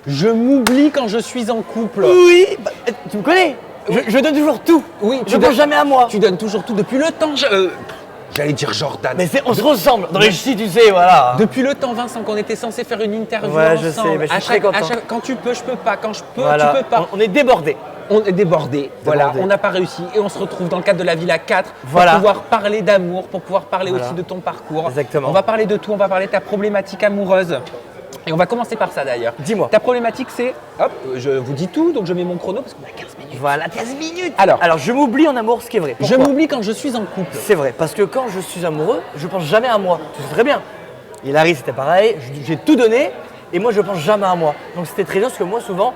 Je m'oublie quand je suis en couple. Oui, tu me connais. Je donne toujours tout. Oui, je pense jamais à moi. Tu donnes toujours tout depuis le temps. J'allais dire Jordan. Mais on se ressemble. Dans les ch'tis, tu sais, voilà. Depuis le temps, Vincent, qu'on était censé faire une interview Ouais, ensemble. je sais, mais je suis très content. Quand tu peux, je peux pas. Quand je peux, Voilà. tu peux pas. On est débordés. On est débordés. Voilà, on n'a pas réussi. Et on se retrouve dans le cadre de la Villa 4 pour pouvoir parler d'amour, pour pouvoir parler aussi de ton parcours. Exactement. On va parler de tout. On va parler de ta problématique amoureuse. Et on va commencer par ça d'ailleurs. Dis-moi. Ta problématique, c'est, hop, je vous dis tout, donc je mets mon chrono parce qu'on a 15 minutes. Voilà, 15 minutes. Alors, je m'oublie en amour, ce qui est vrai. Je m'oublie quand je suis en couple. C'est vrai, parce que quand je suis amoureux, je pense jamais à moi. Tu sais très bien. Hilary, c'était pareil. J'ai tout donné et moi, je pense jamais à moi. Donc, c'était très bien parce que moi, souvent,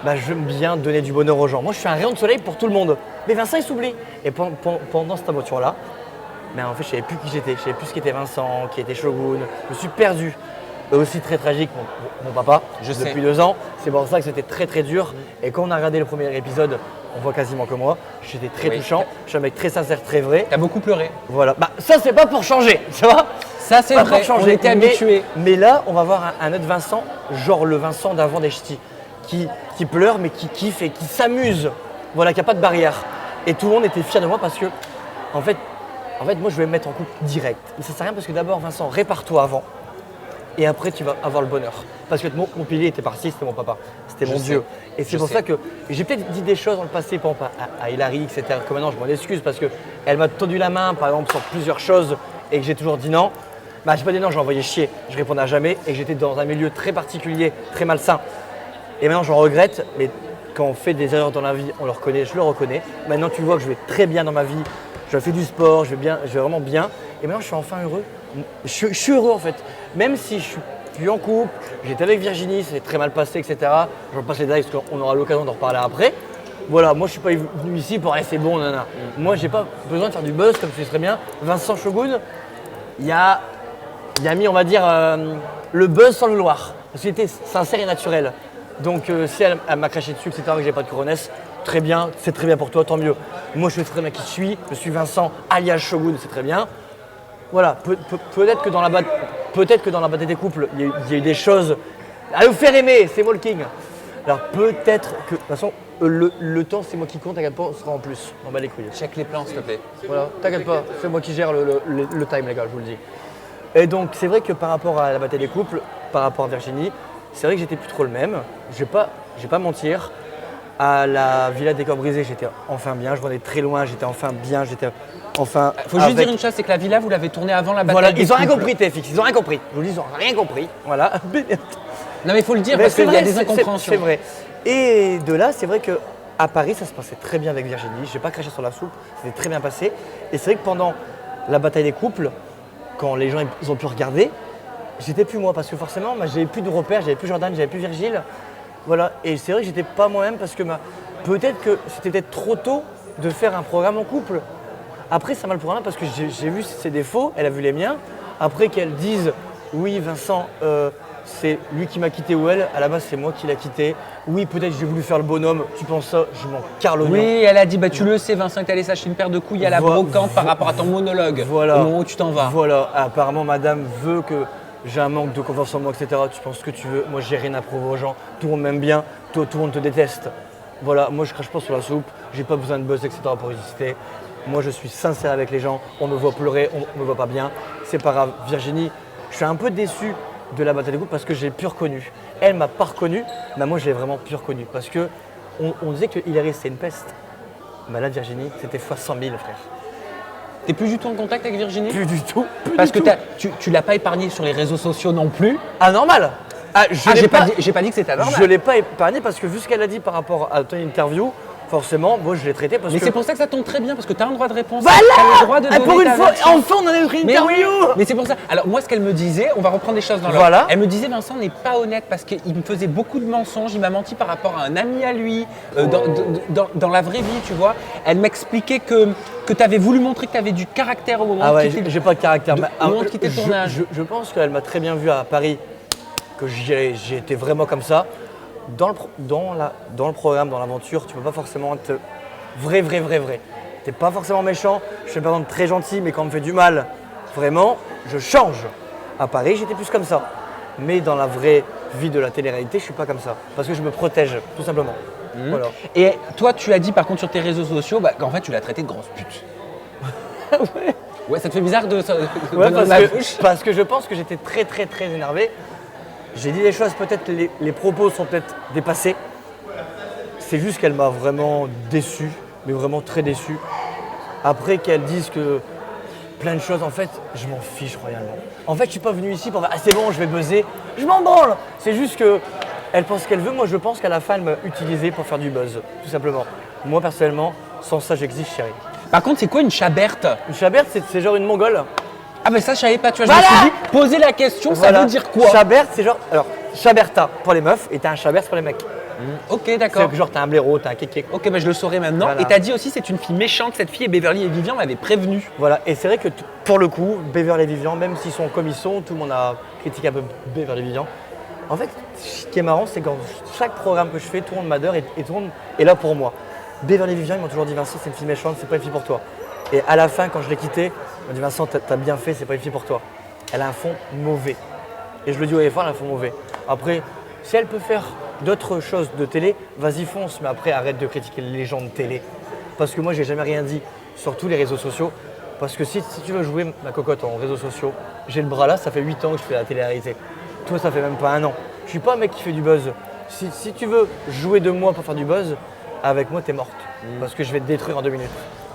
j'aime bien donner du bonheur aux gens. Moi, je suis un rayon de soleil pour tout le monde. Mais Vincent, il s'oublie. Et pendant cette aventure-là, en fait, je savais plus qui j'étais. Je savais plus ce qu'était Vincent, qui était Shogun. Je me suis perdu. Aussi très tragique, mon papa, depuis 2 ans. C'est pour ça que c'était très très dur. Et quand on a regardé le premier épisode, on voit quasiment que moi. J'étais très touchant. Je suis un mec très sincère, très vrai. T'as beaucoup pleuré. Voilà. Ça, c'est pas pour changer, tu vois. Ça, c'est vrai. On était habitués. Mais là, on va voir un autre Vincent, genre le Vincent d'avant des ch'tis, qui pleure, mais qui kiffe et qui s'amuse. Voilà, qui n'a pas de barrière. Et tout le monde était fier de moi parce que, en fait, moi, je vais me mettre en couple direct. Mais ça sert à rien parce que d'abord, Vincent, répare-toi avant. Et après, tu vas avoir le bonheur. Parce que mon pilier était parti, c'était mon papa. C'était mon Dieu. Et c'est pour ça que j'ai peut-être dit des choses dans le passé, par exemple à Hilary, etc. Que maintenant, je m'en excuse parce qu'elle m'a tendu la main, par exemple, sur plusieurs choses et que j'ai toujours dit non. Je n'ai pas dit non, j'ai envoyé chier. Je répondais à jamais et que j'étais dans un milieu très particulier, très malsain. Et maintenant, j'en regrette. Mais quand on fait des erreurs dans la vie, on le reconnaît, je le reconnais. Maintenant, tu vois que je vais très bien dans ma vie. Je fais du sport, je vais vraiment bien. Et maintenant, je suis enfin heureux. Je suis heureux en fait. Même si je suis plus en couple, j'étais avec Virginie, ça s'est très mal passé, etc. Je repasse les détails parce qu'on aura l'occasion d'en reparler après. Voilà, moi je suis pas venu ici pour c'est bon, nana. Moi j'ai pas besoin de faire du buzz comme tu sais très bien. Vincent Shogun, il a mis, on va dire, le buzz sans le vouloir. Parce qu'il était sincère et naturel. Donc si elle m'a craché dessus, etc., que j'ai pas de coronesse, très bien, c'est très bien pour toi, tant mieux. Moi je sais très bien qui je suis Vincent alias Shogun, c'est très bien. Voilà, peut-être que dans la bataille des couples, il y a eu des choses à nous faire aimer, c'est moi le king. Alors peut-être que, de toute façon, le temps c'est moi qui compte, t'inquiète pas, on sera en plus. On bat les couilles. Check les plans s'il te plaît. Voilà, t'inquiète pas, c'est moi qui gère le time les gars, je vous le dis. Et donc c'est vrai que par rapport à la bataille des couples, par rapport à Virginie, c'est vrai que j'étais plus trop le même. Je vais pas mentir. À la Villa des Corps Brisés, j'étais enfin bien, je venais très loin, j'étais enfin bien, j'étais enfin. Faut juste dire une chose, c'est que la villa, vous l'avez tournée avant la bataille. Voilà, des ils ont rien couples. compris, TFX, ils ont rien compris. Je vous le dis, ils ont rien compris. Voilà. Non mais il faut le dire parce qu'il y a des incompréhensions. C'est vrai. Et de là, c'est vrai qu'à Paris, ça se passait très bien avec Virginie. Je n'ai pas craché sur la soupe, c'était très bien passé. Et c'est vrai que pendant la bataille des couples, quand les gens ils ont pu regarder, j'étais plus moi parce que forcément, j'avais plus de repères, j'avais plus Jordan, j'avais plus Virgile. Voilà. Et c'est vrai que j'étais pas moi-même parce que peut-être que c'était peut-être trop tôt de faire un programme en couple. Après, ça m'a le programme parce que j'ai vu ses défauts, elle a vu les miens. Après qu'elle dise oui, Vincent, c'est lui qui m'a quitté ou elle, à la base c'est moi qui l'ai quitté. Oui, peut-être j'ai voulu faire le bonhomme, tu penses ça, je m'en carre l'oignon. Oui, elle a dit, tu le sais Vincent, que t'allais s'acheter une paire de couilles à la brocante par rapport à ton monologue au moment où tu t'en vas. Voilà, apparemment madame veut que j'ai un manque de confiance en moi, etc. Tu penses ce que tu veux, moi j'ai rien à prouver aux gens, tout le monde m'aime bien, tout le monde te déteste. Voilà, moi je crache pas sur la soupe, j'ai pas besoin de buzz, etc. pour exister. Moi je suis sincère avec les gens, on me voit pleurer, on me voit pas bien, c'est pas grave. Virginie, je suis un peu déçu de la bataille des couples parce que j'ai plus reconnu. Elle m'a pas reconnu, mais moi je l'ai vraiment plus reconnu parce que on disait que Hilary c'était une peste. Mais là Virginie, c'était fois 100 000 frère. T'es plus du tout en contact avec Virginie? Plus du tout. Parce que tu l'as pas épargné sur les réseaux sociaux non plus. Ah normal. J'ai pas dit que c'était anormal. Je l'ai pas épargné parce que vu ce qu'elle a dit par rapport à ton interview, forcément, moi je l'ai traité parce que. Mais c'est pour ça que ça tombe très bien parce que tu as un droit de réponse. Voilà. T'as le droit de donner pour une ta fois, version. enfin on en a eu une interview. Mais c'est pour ça. Alors moi ce qu'elle me disait, on va reprendre des choses dans l'ordre. Voilà. Elle me disait Vincent n'est pas honnête parce qu'il me faisait beaucoup de mensonges, il m'a menti par rapport à un ami à lui, dans la vraie vie, tu vois. Elle m'expliquait que tu avais voulu montrer que tu avais du caractère au moment Ah ouais, de quitter j'ai pas de caractère. au moment de quitter le tournage. Je pense qu'elle m'a très bien vu à Paris, que j'ai été vraiment comme ça. Dans le programme, dans l'aventure, tu peux pas forcément être vrai. T'es pas forcément méchant, je suis par exemple très gentil, mais quand on me fait du mal, vraiment, je change. À Paris, j'étais plus comme ça. Mais dans la vraie vie de la télé-réalité, je suis pas comme ça. Parce que je me protège, tout simplement. Voilà. Et toi, tu as dit par contre sur tes réseaux sociaux qu'en fait, tu l'as traité de grosse pute. Ouais. Ouais, ça te fait bizarre de Ouais, dans la bouche. parce que je pense que j'étais très très très énervé. J'ai dit des choses, peut-être les propos sont peut-être dépassés. C'est juste qu'elle m'a vraiment déçu, mais vraiment très déçu. Après qu'elle dise que plein de choses, en fait, je m'en fiche royalement. En fait, je suis pas venu ici pour dire « Ah c'est bon, je vais buzzer ». Je m'en branle. C'est juste que elle pense ce qu'elle veut. Moi, je pense qu'à la fin, elle m'a utilisé pour faire du buzz, tout simplement. Moi, personnellement, sans ça, j'existe, chérie. Par contre, c'est quoi une chaberte? Une chaberte, c'est genre une mongole. Ah mais ça, je savais pas, tu vois, Voilà. je me suis dit, poser la question, ça Voilà. veut dire quoi? Chaberte, c'est genre. Alors, chaberta pour les meufs et t'as un chabert pour les mecs. Ok, C'est d'accord. que genre t'as un blaireau, t'as un kéké. Ok, bah je le saurai maintenant. Voilà. Et t'as dit aussi, c'est une fille méchante, cette fille, et Beverly et Vivian m'avaient prévenu. Voilà, et c'est vrai que pour le coup, Beverly et Vivian, même s'ils sont comme ils sont, tout le monde a critiqué un peu Beverly et Vivian. En fait, ce qui est marrant, c'est quand chaque programme que je fais, tout le monde m'adore et tout le monde est là pour moi. Beverly et Vivian, ils m'ont toujours dit Vincent, c'est une fille méchante, c'est pas une fille pour toi. Et à la fin, quand je l'ai quittée, ils m'ont dit Vincent, t'as bien fait, c'est pas une fille pour toi. Elle a un fond mauvais. Et je le dis au effort, elle a un fond mauvais. Après, si elle peut faire d'autres choses de télé, vas-y fonce, mais après arrête de critiquer les gens de télé. Parce que moi, j'ai jamais rien dit sur tous les réseaux sociaux. Parce que si tu veux jouer ma cocotte en réseaux sociaux, j'ai le bras là, ça fait 8 ans que je fais la télé-réalité. Toi, ça fait même pas 1 an. Je suis pas un mec qui fait du buzz. Si tu veux jouer de moi pour faire du buzz, avec moi, t'es morte. Parce que je vais te détruire en 2 minutes.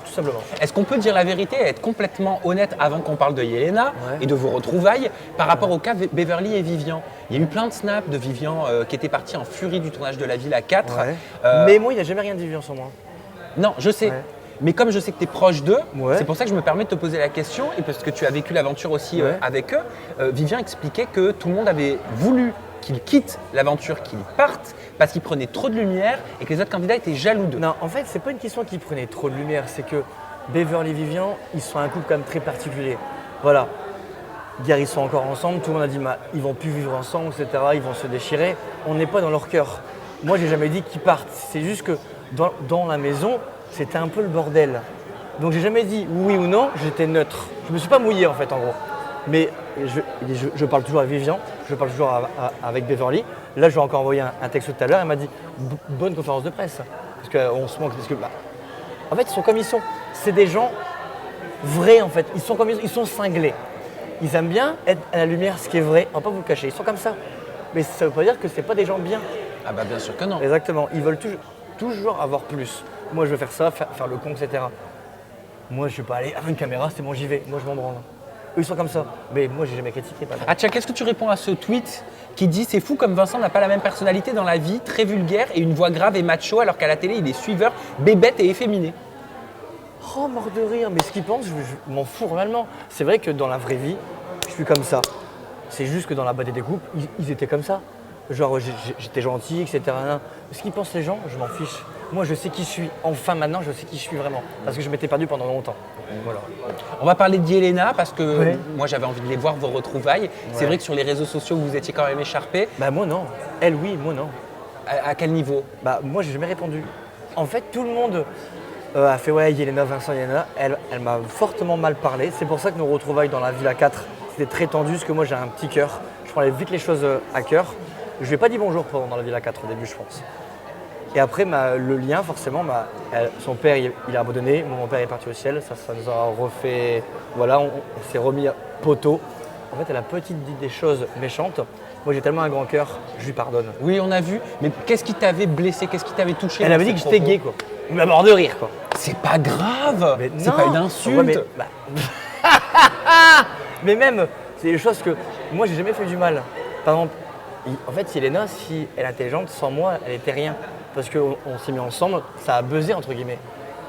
Tout simplement. Est-ce qu'on peut dire la vérité et être complètement honnête avant qu'on parle de Yelena Ouais. et de vos retrouvailles par rapport au cas Beverly et Vivian? Il y a eu plein de snaps de Vivian qui était parti en furie du tournage de La Ville à 4. Mais moi, il n'a jamais rien dit sur moi. Non, je sais. Ouais. Mais comme je sais que tu es proche d'eux, Ouais. c'est pour ça que je me permets de te poser la question, et parce que tu as vécu l'aventure aussi Ouais. avec eux, Vivian expliquait que tout le monde avait voulu qu'il quitte l'aventure, qu'il parte, parce qu'il prenait trop de lumière et que les autres candidats étaient jaloux d'eux. Non, en fait, c'est pas une question qui prenait trop de lumière, c'est que Beverly et Vivian, ils sont un couple quand même très particulier. Voilà. Hier, ils sont encore ensemble, tout le monde a dit ils vont plus vivre ensemble, etc. Ils vont se déchirer. On n'est pas dans leur cœur. Moi, j'ai jamais dit qu'ils partent. C'est juste que dans la maison, c'était un peu le bordel. Donc, j'ai jamais dit oui ou non, j'étais neutre. Je me suis pas mouillé en fait, en gros. Mais je parle toujours à Vivian, je parle toujours avec Beverly. Là, je lui ai encore envoyé un texte tout à l'heure, elle m'a dit bonne conférence de presse. Parce qu'on se manque. En fait, ils sont comme ils sont. C'est des gens vrais en fait. Ils sont comme ils sont cinglés. Ils aiment bien être à la lumière, ce qui est vrai. On va pas vous le cacher. Ils sont comme ça. Mais ça veut pas dire que c'est pas des gens bien. Ah bah bien sûr que non. Exactement. Ils veulent toujours avoir plus. Moi, je veux faire ça, faire le con, etc. Moi, je vais pas aller avec une caméra, c'est bon, j'y vais. Moi, je m'en branle. Eux, ils sont comme ça. Mais moi, j'ai jamais critiqué. Pas Ah tiens, qu'est-ce que tu réponds à ce tweet qui dit c'est fou comme Vincent n'a pas la même personnalité dans la vie, très vulgaire et une voix grave et macho, alors qu'à la télé il est suiveur, bébête et efféminé. Oh, mort de rire. Mais ce qu'ils pensent, je m'en fous réellement. C'est vrai que dans la vraie vie, je suis comme ça. C'est juste que dans la bataille des couples, ils étaient comme ça. Genre, j'étais gentil, etc. Ce qu'ils pensent les gens, je m'en fiche. Moi, je sais qui je suis. Enfin, maintenant, je sais qui je suis vraiment. Parce que je m'étais perdu pendant longtemps. Voilà. On va parler de Yelena parce que Ouais. moi j'avais envie de les voir, vos retrouvailles. C'est Ouais. vrai que sur les réseaux sociaux vous étiez quand même écharpés. Bah, moi, non. Elle, oui, moi, non. À quel niveau? Bah, moi, j'ai jamais répondu. En fait, tout le monde a fait ouais, Yelena, Vincent, Yelena. Elle m'a fortement mal parlé. C'est pour ça que nos retrouvailles dans la Villa 4, c'était très tendu, parce que moi, j'ai un petit cœur. Je prenais vite les choses à cœur. Je lui ai pas dit bonjour pendant la Villa 4 au début, je pense. Et après, le lien, forcément, son père, il a abandonné. Mon père est parti au ciel. Ça nous a refait. Voilà, on s'est remis poteau. En fait, elle a petite dit des choses méchantes. Moi, j'ai tellement un grand cœur, je lui pardonne. Oui, on a vu. Mais qu'est-ce qui t'avait blessé? Qu'est-ce qui t'avait touché? Elle dans avait dit ses que j'étais propos gay, quoi. Il m'a mort de rire, quoi. C'est pas grave. Mais C'est non. pas une insulte. Ouais, mais même, c'est des choses que moi, j'ai jamais fait du mal. Par exemple, en fait, Yelena, si elle est intelligente, sans moi, elle était rien. Parce qu'on s'est mis ensemble, ça a buzzé, entre guillemets.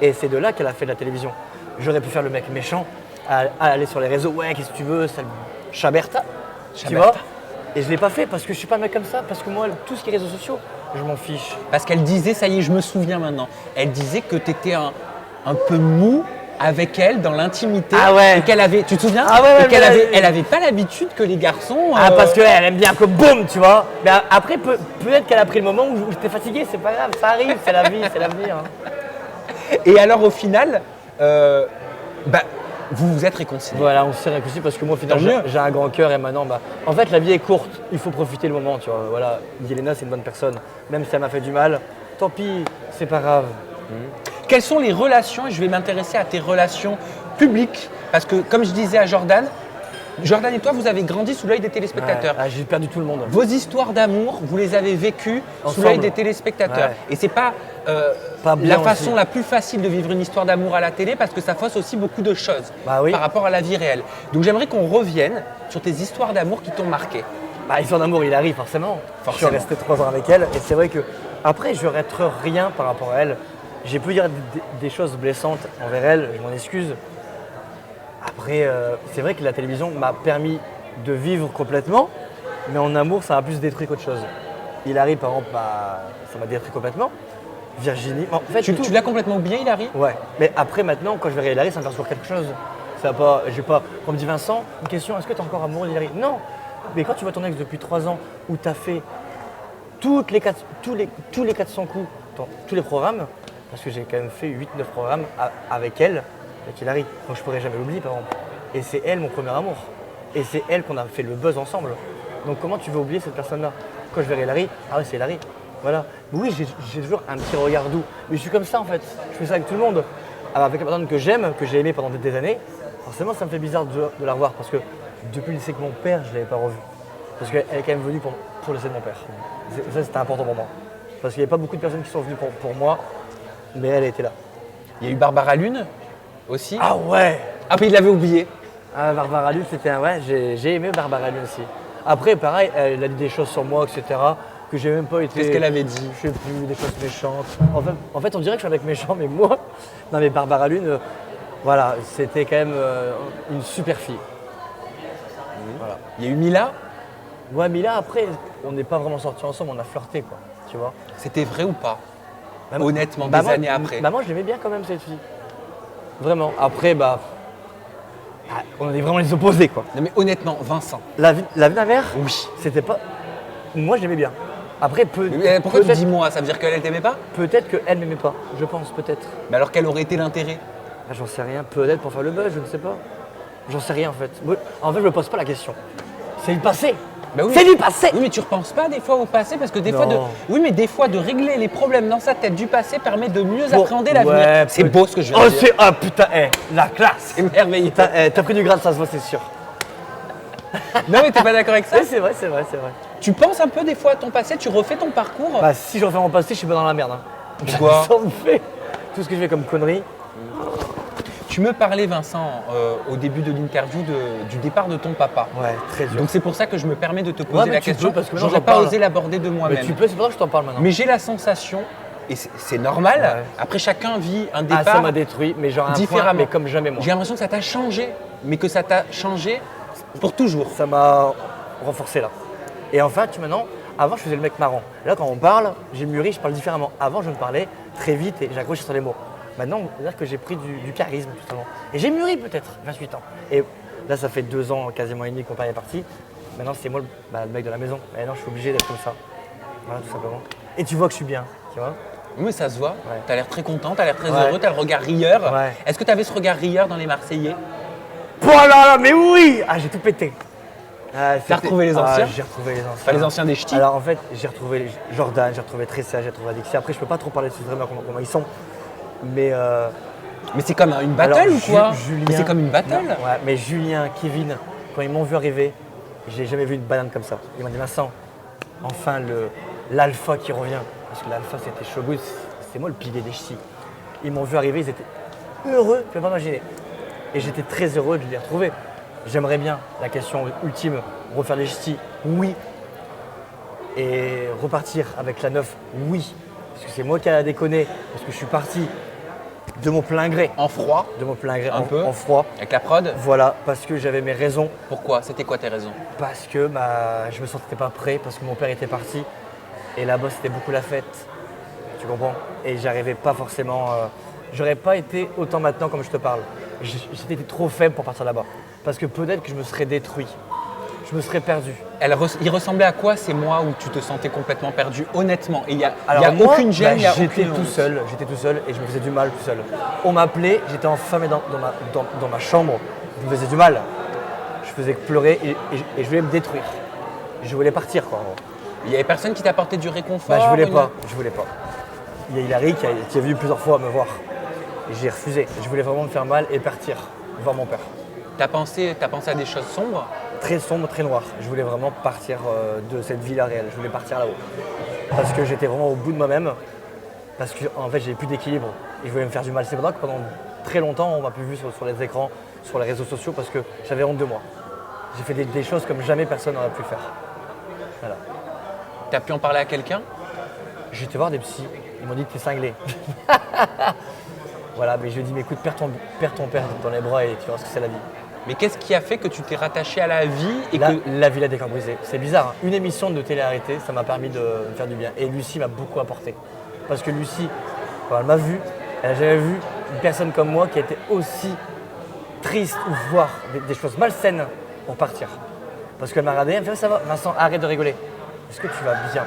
Et c'est de là qu'elle a fait de la télévision. J'aurais pu faire le mec méchant, à aller sur les réseaux, ouais, qu'est-ce que tu veux, sale chaberta, tu vois. Et je l'ai pas fait parce que je suis pas un mec comme ça, parce que moi, tout ce qui est réseaux sociaux, je m'en fiche. Parce qu'elle disait, ça y est, je me souviens maintenant. Elle disait que t'étais un peu mou avec elle dans l'intimité. Ah ouais. Et qu'elle avait, tu te souviens? Ah ouais, Et qu'elle mais elle avait pas l'habitude que les garçons. Ah, parce qu'elle aime bien que boum, tu vois. Mais après, peut-être qu'elle a pris le moment où j'étais fatigué, c'est pas grave, ça arrive, c'est la vie, c'est l'avenir. Hein. Et alors au final, vous vous êtes réconciliés. Voilà, on s'est réconciliés parce que moi, au final, Tant mieux. j'ai un grand cœur et maintenant, en fait, la vie est courte. Il faut profiter le moment, tu vois. Voilà, Yelena, c'est une bonne personne. Même si elle m'a fait du mal, tant pis, c'est pas grave. Quelles sont les relations, et je vais m'intéresser à tes relations publiques, parce que comme je disais à Jordan et toi, vous avez grandi sous l'œil des téléspectateurs. Ouais, j'ai perdu tout le monde. Vos histoires d'amour, vous les avez vécues sous Ensemble. l'œil des téléspectateurs. Ouais. Et c'est pas, Pas bien la façon aussi. la plus facile de vivre une histoire d'amour à la télé parce que ça fausse aussi beaucoup de choses Bah oui. par rapport à la vie réelle. Donc j'aimerais qu'on revienne sur tes histoires d'amour qui t'ont marqué. Histoire d'amour, il arrive forcément. Forcément. Je suis resté 3 ans avec elle et c'est vrai que après, je regrette rien par rapport à elle. J'ai pu dire des choses blessantes envers elle, je m'en excuse. Après, c'est vrai que la télévision m'a permis de vivre complètement, mais en amour, ça m'a plus détruit qu'autre chose. Hilary, par exemple, ça m'a détruit complètement. Virginie, en fait, Tu tout. l'as complètement oublié, Hilary? Ouais, mais après, maintenant, quand je verrai Hilary, ça me fait toujours quelque chose. Ça va pas, j'ai pas, quand on me dit Vincent, une question, est-ce que tu es encore amoureux d'Hilary? Non, mais quand tu vois ton ex depuis 3 ans, où tu as fait tous les 400 coups, dans tous les programmes, parce que j'ai quand même fait 8-9 programmes avec elle, avec Hilary, donc je pourrais jamais l'oublier par exemple. Et c'est elle mon premier amour. Et c'est elle qu'on a fait le buzz ensemble. Donc comment tu veux oublier cette personne-là? Quand je verrai Hilary, ah ouais c'est Hilary. Voilà. Oui, j'ai toujours un petit regard doux. Mais je suis comme ça en fait. Je fais ça avec tout le monde. Alors, avec la personne que j'aime, que j'ai aimée pendant des années, forcément ça me fait bizarre de la revoir parce que depuis le lycée que mon père, je ne l'avais pas revue. Parce qu'elle est quand même venue pour le lycée de mon père. Ça c'était important pour moi. Parce qu'il n'y avait pas beaucoup de personnes qui sont venues pour moi, mais elle était là. Il y a eu Barbara Lune aussi. Ah ouais. Ah, puis il l'avait oublié. Ah, Barbara Lune, c'était un... Ouais, j'ai aimé Barbara Lune aussi. Après, pareil, elle a dit des choses sur moi, etc. que j'ai même pas été... Qu'est-ce qu'elle avait dit? Je sais plus, des choses méchantes. En fait, on dirait que je suis un mec méchant, mais moi... Non, mais Barbara Lune, voilà, c'était quand même une super fille. Voilà. Il y a eu Mila. Ouais, mais là, après, on n'est pas vraiment sortis ensemble, on a flirté, quoi. Tu vois. C'était vrai ou pas? Bah, Honnêtement, bah, des années après. Bah, moi, je l'aimais bien quand même, cette fille. Vraiment. Après, on est vraiment les opposés, quoi. Non mais honnêtement, Vincent. La vie de ma mère, Oui. c'était pas... Moi, j'aimais bien. Après, Mais pourquoi tu peut-être dis moi? Ça veut dire qu'elle t'aimait pas? peut-être qu'elle m'aimait pas, je pense, peut-être. Mais alors quel aurait été l'intérêt? J'en sais rien, peut-être pour faire le buzz, je ne sais pas. J'en sais rien, en fait. En fait, je me pose pas la question. C'est le passé. Bah oui. C'est du passé. Oui, mais tu repenses pas des fois au passé parce que des fois Non. oui, mais des fois de régler les problèmes dans sa tête du passé permet de mieux Bon, appréhender l'avenir. ouais, C'est peut- beau ce que je viens Oh, de dire. c'est... Ah, putain, la classe. C'est merveilleux. T'as pris du grade, ça se voit, c'est sûr. Non mais t'es pas d'accord avec ça? Oui, c'est vrai. Tu penses un peu des fois à ton passé, tu refais ton parcours? Bah, si je refais mon passé, je suis pas dans la merde. Hein. Pourquoi? Ça me fait tout ce que je fais comme conneries. Tu me parlais, Vincent, au début de l'interview du départ de ton papa. Ouais, très dur. Donc c'est pour ça que je me permets de te poser Ouais, mais la tu question. peux, parce que maintenant, j'aurais j'en pas parle. osé l'aborder de Mais moi-même. tu peux, c'est pour ça que je t'en parle maintenant. Mais j'ai la sensation, et c'est normal, Ouais. après chacun vit un Ah, ça départ m'a détruit, mais genre un point, différemment. mais comme jamais moi. J'ai l'impression que ça t'a changé, mais que ça t'a changé pour toujours. Ça m'a renforcé là. Et en fait, maintenant, avant je faisais le mec marrant. Là, quand on parle, j'ai mûri, je parle différemment. Avant, je me parlais très vite et j'accrochais sur les mots. Maintenant, on va dire que j'ai pris du charisme totalement. Et j'ai mûri peut-être, 28 ans. Et là, ça fait 2 ans, quasiment et demi que mon père est parti. Maintenant, c'est moi le mec de la maison. Maintenant, je suis obligé d'être comme ça. Voilà, tout simplement. Et tu vois que je suis bien, tu vois. Oui, ça se voit. Ouais. Tu as l'air très content, tu as l'air très Ouais. heureux, tu as le regard rieur. Ouais. Est-ce que tu avais ce regard rieur dans les Marseillais? Voilà, mais oui. Ah, j'ai tout pété. T'as retrouvé les anciens? J'ai retrouvé les anciens. Pas les anciens des ch'tis? Alors en fait, j'ai retrouvé Jordan, j'ai retrouvé Tressa, j'ai retrouvé Alexis. Après, je peux pas trop parler de ces vraiment comment ils sont. Mais Mais c'est comme une battle alors, ou quoi? Julien, Mais c'est comme une battle? Non, ouais, mais Julien, Kevin, quand ils m'ont vu arriver, j'ai jamais vu une banane comme ça. Ils m'ont dit Vincent, enfin l'alpha qui revient. Parce que l'alpha c'était Shogun, c'est moi le pilier des ch'tis. Ils m'ont vu arriver, ils étaient heureux, tu peux pas imaginer. Et j'étais très heureux de les retrouver. J'aimerais bien, la question ultime, refaire les ch'tis, oui. Et repartir avec la 9, oui. Parce que c'est moi qui a déconné, parce que je suis parti de mon plein gré. En froid, De mon plein gré, Un peu. en froid. avec la prod? Voilà, parce que j'avais mes raisons, Pourquoi? C'était quoi tes raisons? parce que je me sentais pas prêt, parce que mon père était parti. Et là-bas, c'était beaucoup la fête. Tu comprends? Et j'arrivais pas forcément. J'aurais pas été autant maintenant comme je te parle. J'étais trop faible pour partir là-bas. Parce que peut-être que je me serais détruit. je me serais perdu. Il ressemblait à quoi ces mois où tu te sentais complètement perdu, honnêtement? Et il n'y a moi, aucune gêne, il y a j'étais aucune tout honte. seul, et je me faisais du mal tout seul. On m'appelait, j'étais enfermé dans ma chambre, je me faisais du mal. Je faisais que pleurer et je voulais me détruire. Je voulais partir quoi. Il n'y avait personne qui t'apportait du réconfort? Je voulais pas. Il y a Hilary qui est venue plusieurs fois me voir. Et j'ai refusé. Je voulais vraiment me faire mal et partir voir mon père. T'as pensé à des choses sombres? Très sombre, très noir. Je voulais vraiment partir de cette vie-là réelle. Je voulais partir là-haut. Parce que j'étais vraiment au bout de moi-même. Parce que en fait, j'avais plus d'équilibre. Et je voulais me faire du mal. C'est pour ça que pendant très longtemps, on m'a plus vu sur les écrans, sur les réseaux sociaux, parce que j'avais honte de moi. J'ai fait des choses comme jamais personne n'aurait pu faire. Voilà. T'as pu en parler à quelqu'un? J'ai été voir des psys. Ils m'ont dit que t'es cinglé. Voilà, mais je lui ai dit, mais écoute, perds ton père dans les bras et tu vois ce que c'est la vie. Mais qu'est-ce qui a fait que tu t'es rattaché à la vie et Là, que... la vie l'a décambrissé. C'est bizarre, hein. Une émission de télé-réalité, ça m'a permis de me faire du bien. Et Lucie m'a beaucoup apporté. Parce que Lucie, quand elle m'a vu, elle n'a jamais vu une personne comme moi qui a été aussi triste ou voir des choses malsaines pour partir. Parce qu'elle m'a regardé, elle me fait, ça va, Vincent, arrête de rigoler. Est-ce que tu vas bien?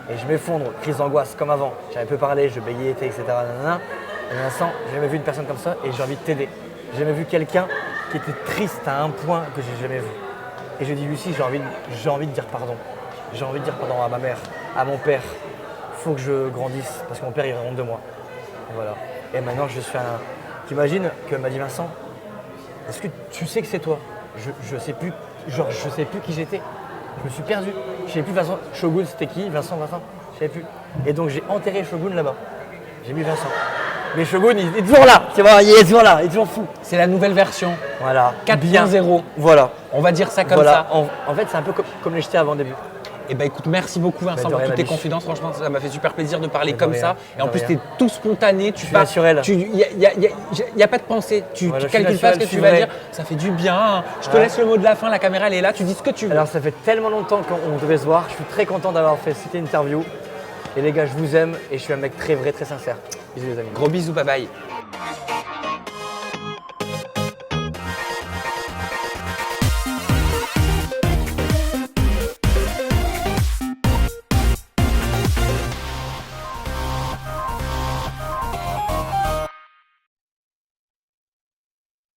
Et je m'effondre, crise d'angoisse comme avant. J'avais peu parlé, je bégayais, etc. Nanana. Et Vincent, j'ai jamais vu une personne comme ça et j'ai envie de t'aider. J'ai jamais vu quelqu'un qui était triste à un point que j'ai jamais vu. Et je dis, Lucie, j'ai envie de dire pardon. J'ai envie de dire pardon à ma mère, à mon père. Il faut que je grandisse parce que mon père il a honte de moi. Et voilà. Et maintenant je suis un. T'imagines qu'elle m'a dit, Vincent, est-ce que tu sais que c'est toi? Je sais plus, je sais plus qui j'étais. Je me suis perdu. Je savais plus Vincent. Shogun c'était qui? Vincent. Je savais plus. Et donc j'ai enterré Shogun là-bas. J'ai mis Vincent. Mais Shogun il est toujours là. Tu vois, il est toujours là. Il est toujours fou. C'est la nouvelle version. Voilà. 4.0. Voilà. On va dire ça comme Voilà. ça. En fait c'est un peu comme les jetés avant le début. Eh ben écoute, merci beaucoup Vincent de pour rien, toutes tes ma biche. confidences. Franchement, ça m'a fait super plaisir de parler De comme rien, ça. Et en de plus, rien. tu es tout spontané. Tu suis naturel. Il n'y a pas de pensée. Tu Voilà, je suis calcules pas ce naturel, que je tu suis vas vrai. dire. Ça fait du bien. Je te Ouais. laisse le mot de la fin. La caméra, elle est là. Tu dis ce que tu veux. Alors ça fait tellement longtemps qu'on devait se voir. Je suis très content d'avoir fait cette interview. Et les gars, je vous aime et je suis un mec très vrai, très sincère. Bisous les amis. Gros bisous. Bye bye.